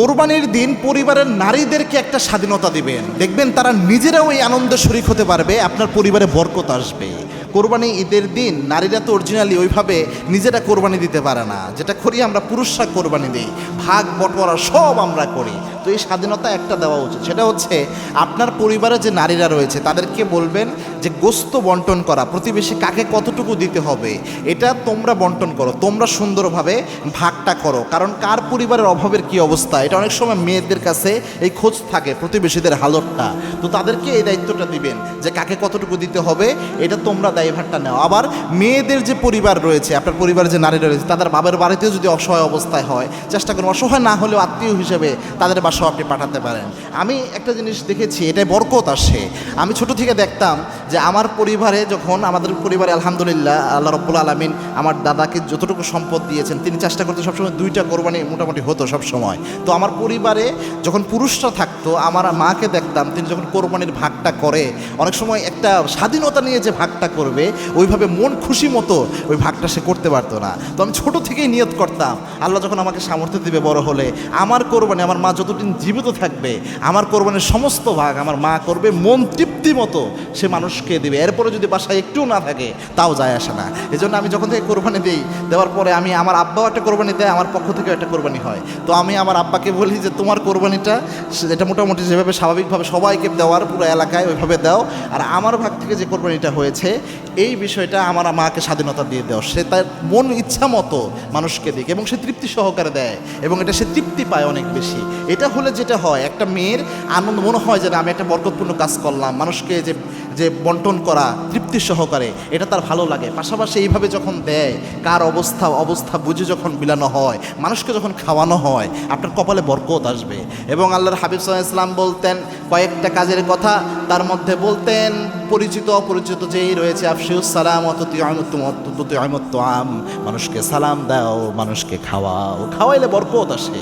কোরবানির দিন পরিবারের নারীদেরকে একটা স্বাধীনতা দিবেন, দেখবেন তারা নিজেরাও এই আনন্দে শরীক হতে পারবে, আপনার পরিবারে বরকত আসবে। কোরবানি ঈদের দিন নারীরা তো অরিজিনালি ওইভাবে নিজেরা কোরবানি দিতে পারে না, যেটা করি আমরা পুরুষরা কোরবানি দিই, ভাগ বটোয়ারা সব আমরা করি। তো এই স্বাধীনতা একটা দেওয়া উচিত, সেটা হচ্ছে আপনার পরিবারে যে নারীরা রয়েছে তাদেরকে বলবেন যে গোস্ত বন্টন করা, প্রতিবেশী কাকে কতটুকু দিতে হবে এটা তোমরা বন্টন করো, তোমরা সুন্দরভাবে ভাগটা করো। কারণ কার পরিবারের অভাবের কি অবস্থা এটা অনেক সময় মেয়েদের কাছে এই খোঁজ থাকে, প্রতিবেশীদের হালতটা। তো তাদেরকে এই দায়িত্বটা দিবেন যে কাকে কতটুকু দিতে হবে, এটা তোমরা দায়ভারটা নাও। আবার মেয়েদের যে পরিবার রয়েছে, আপনার পরিবারের যে নারীরা রয়েছে, তাদের বাবার বাড়িতেও যদি অসহায় অবস্থায় হয়, চেষ্টা করুন অসহায় না হলেও আত্মীয় হিসেবে তাদের বাসাও আপনি পাঠাতে পারেন। আমি একটা জিনিস দেখেছি, এটাই বরকত আসে। আমি ছোট থেকে দেখতাম যে আমার পরিবারে, যখন আমাদের পরিবারে আলহামদুলিল্লাহ আল্লাহ রব্বুল আলামিন আমার দাদাকে যতটুকু সম্পদ দিয়েছেন, তিনি চেষ্টা করতে সবসময় 2টা কোরবানি মোটামুটি হতো সব সময়। তো আমার পরিবারে যখন পুরুষরা থাকতো, আমার মাকে দেখতাম তিনি যখন কোরবানির ভাগটা করে, অনেক সময় একটা স্বাধীনতা নিয়ে যে ভাগটা করবে ওইভাবে মন খুশি মতো ওই ভাগটা সে করতে পারতো না। তো আমি ছোট থেকেই নিয়ত করতাম, আল্লাহ যখন আমাকে সামর্থ্য দিবে বড় হলে, আমার কোরবানি, আমার মা যতদিন জীবিত থাকবে, আমার কোরবানির সমস্ত ভাগ আমার মা করবে, মন তৃপ্তি মতো সে মানুষকে দেবে। এরপরে যদি বাসায় একটু না থাকে তাও যায় আসে না। এই জন্য আমি যখন থেকে কোরবানি দিই, দেওয়ার পরে আমি, আমার আব্বাও একটা কোরবানি দেয়, আমার পক্ষ থেকেও একটা কোরবানি হয়। তো আমি আমার আব্বাকে বলি যে তোমার কোরবানিটা এটা মোটামুটি যেভাবে স্বাভাবিকভাবে সবাইকে দেওয়ার, পুরো এলাকায় ওইভাবে দাও, আর আমার ভাগ থেকে যে কোরবানিটা হয়েছে এই বিষয়টা আমার মাকে স্বাধীনতা দিয়ে দাও, সে তার মন ইচ্ছা মতো মানুষকে দিক এবং সে তৃপ্তি সহকারে দেয় এবং এটা সে তৃপ্তি পায় অনেক বেশি। এটা হলে যেটা হয়, একটা মেয়ের আনন্দ, মনে হয় যে না আমি একটা বরকতপূর্ণ কাজ করলাম, মানুষকে যে যে বন্টন করা তৃপ্তি সহকারে, এটা তার ভালো লাগে। পাশাপাশি এইভাবে যখন দেয়, কার অবস্থা বুঝে যখন বিলানো হয়, মানুষকে যখন খাওয়ানো হয়, আপনার কপালে বরকত আসবে। এবং আল্লাহর হাবিব সাল্লাল্লাহু আলাইহি ওয়াসাল্লাম বলতেন কয়েকটা কাজের কথা, তার মধ্যে বলতেন পরিচিত অপরিচিত যেই রয়েছে, আফশিউস সালাম অতুতিআমুত আম, মানুষকে সালাম দাও, মানুষকে খাওয়াও, খাওয়াইলে বরকত আসে।